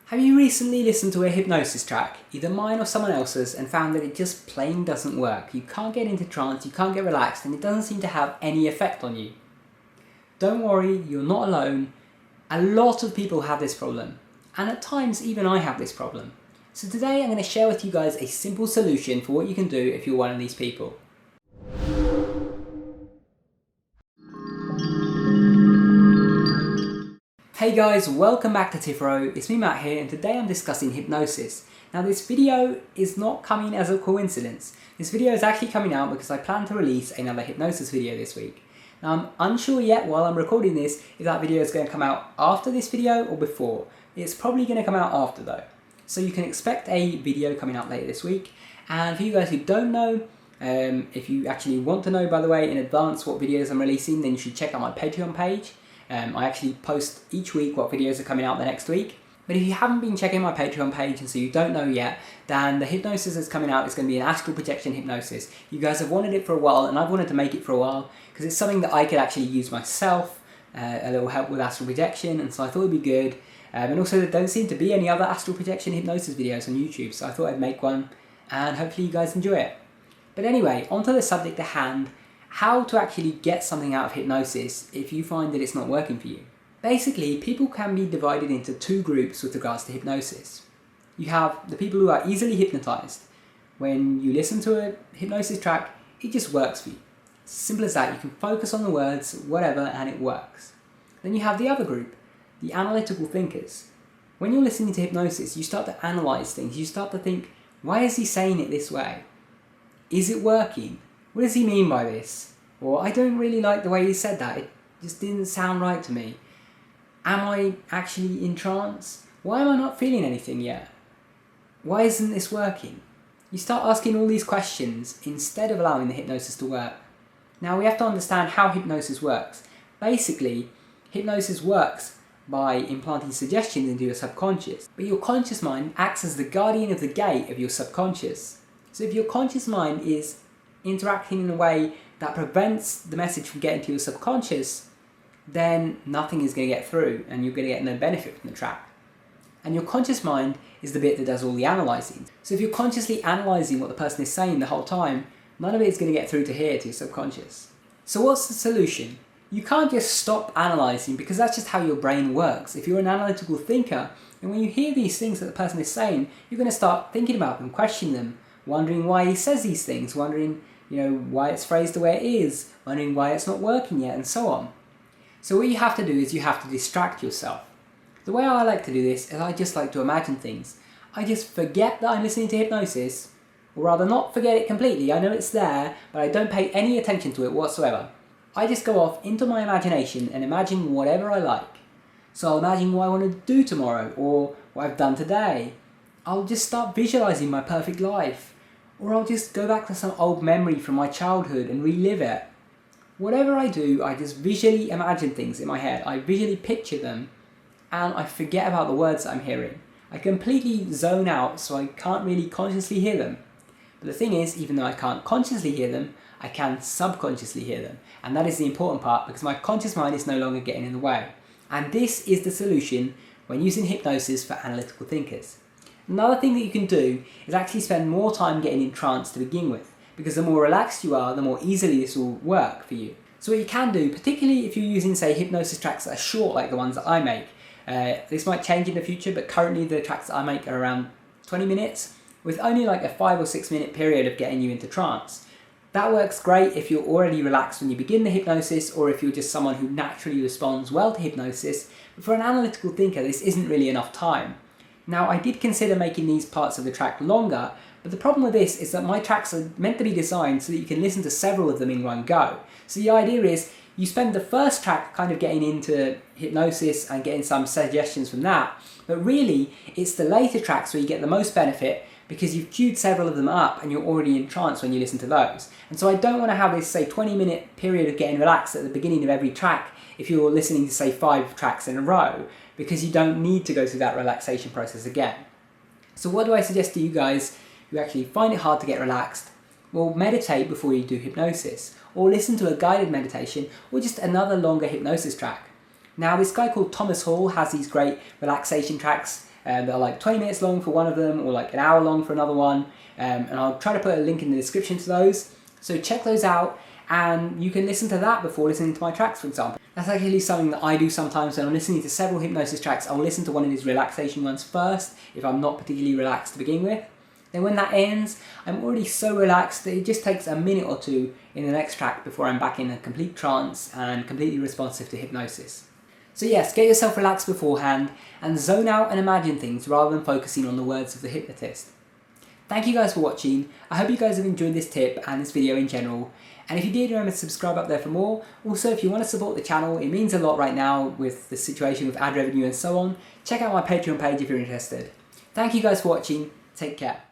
Have you recently listened to a hypnosis track, either mine or someone else's, and found that it just plain doesn't work? You can't get into trance, you can't get relaxed, and it doesn't seem to have any effect on you. Don't worry, you're not alone. A lot of people have this problem, and at times even I have this problem. So today I'm going to share with you guys a simple solution for what you can do if you're one of these people. Hey guys, welcome back to Tipharot. It's me Matt here, and today I'm discussing hypnosis. Now this video is not coming as a coincidence. This video is actually coming out because I plan to release another hypnosis video this week. Now I'm unsure yet while I'm recording this if that video is going to come out after this video or before. It's probably going to come out after though. So you can expect a video coming out later this week. And for you guys who don't know, if you actually want to know by the way in advance what videos I'm releasing, then you should check out my Patreon page. I actually post each week what videos are coming out the next week. But if you haven't been checking my Patreon page and so you don't know yet, then the hypnosis that's coming out is going to be an astral projection hypnosis. You guys have wanted it for a while, and I've wanted to make it for a while because it's something that I could actually use myself, a little help with astral projection, and so I thought it'd be good. And also there don't seem to be any other astral projection hypnosis videos on YouTube, so I thought I'd make one and hopefully you guys enjoy it. But anyway, onto the subject at hand. How to actually get something out of hypnosis if you find that it's not working for you. Basically, people can be divided into two groups with regards to hypnosis. You have the people who are easily hypnotized. When you listen to a hypnosis track, it just works for you. It's as simple as that. You can focus on the words, whatever, and it works. Then you have the other group, the analytical thinkers. When you're listening to hypnosis, you start to analyze things. You start to think, why is he saying it this way? Is it working? What does he mean by this? Or I don't really like the way he said that, it just didn't sound right to me. Am I actually in trance? Why am I not feeling anything yet? Why isn't this working? You start asking all these questions instead of allowing the hypnosis to work. Now we have to understand how hypnosis works. Basically, hypnosis works by implanting suggestions into your subconscious, but your conscious mind acts as the guardian of the gate of your subconscious. So if your conscious mind is interacting in a way that prevents the message from getting to your subconscious, then nothing is going to get through and you're going to get no benefit from the track. And your conscious mind is the bit that does all the analysing. So if you're consciously analysing what the person is saying the whole time, none of it is going to get through to here, to your subconscious. So what's the solution? You can't just stop analysing because that's just how your brain works. If you're an analytical thinker, and when you hear these things that the person is saying, you're going to start thinking about them, questioning them, wondering why he says these things, wondering why it's phrased the way it is, wondering why it's not working yet, and so on. So what you have to do is you have to distract yourself. The way I like to do this is I just like to imagine things. I just forget that I'm listening to hypnosis, or rather not forget it completely. I know it's there, but I don't pay any attention to it whatsoever. I just go off into my imagination and imagine whatever I like. So I'll imagine what I want to do tomorrow, or what I've done today. I'll just start visualizing my perfect life. Or I'll just go back to some old memory from my childhood and relive it. Whatever I do, I just visually imagine things in my head. I visually picture them and I forget about the words that I'm hearing. I completely zone out so I can't really consciously hear them. But the thing is, even though I can't consciously hear them, I can subconsciously hear them. And that is the important part because my conscious mind is no longer getting in the way. And this is the solution when using hypnosis for analytical thinkers. Another thing that you can do is actually spend more time getting in trance to begin with, because the more relaxed you are, the more easily this will work for you. So what you can do, particularly if you're using say hypnosis tracks that are short like the ones that I make, this might change in the future, but currently the tracks that I make are around 20 minutes, with only like a 5 or 6 minute period of getting you into trance. That works great if you're already relaxed when you begin the hypnosis, or if you're just someone who naturally responds well to hypnosis, but for an analytical thinker this isn't really enough time. Now I did consider making these parts of the track longer, but the problem with this is that my tracks are meant to be designed so that you can listen to several of them in one go. So the idea is you spend the first track kind of getting into hypnosis and getting some suggestions from that, but really it's the later tracks where you get the most benefit because you've queued several of them up and you're already in trance when you listen to those. And so I don't want to have this say 20-minute period of getting relaxed at the beginning of every track if you're listening to say 5 tracks in a row, because you don't need to go through that relaxation process again. So what do I suggest to you guys who actually find it hard to get relaxed? Well, meditate before you do hypnosis, or listen to a guided meditation, or just another longer hypnosis track. Now this guy called Thomas Hall has these great relaxation tracks that are like 20 minutes long for one of them, or like an hour long for another one, and I'll try to put a link in the description to those. So check those out, and you can listen to that before listening to my tracks, for example. That's actually something that I do sometimes when I'm listening to several hypnosis tracks. I'll listen to one of these relaxation ones first, if I'm not particularly relaxed to begin with. Then when that ends, I'm already so relaxed that it just takes a minute or two in the next track before I'm back in a complete trance and completely responsive to hypnosis. So yes, get yourself relaxed beforehand and zone out and imagine things rather than focusing on the words of the hypnotist. Thank you guys for watching. I hope you guys have enjoyed this tip and this video in general. And if you did, remember to subscribe up there for more. Also, if you want to support the channel, it means a lot right now with the situation with ad revenue and so on. Check out my Patreon page if you're interested. Thank you guys for watching. Take care.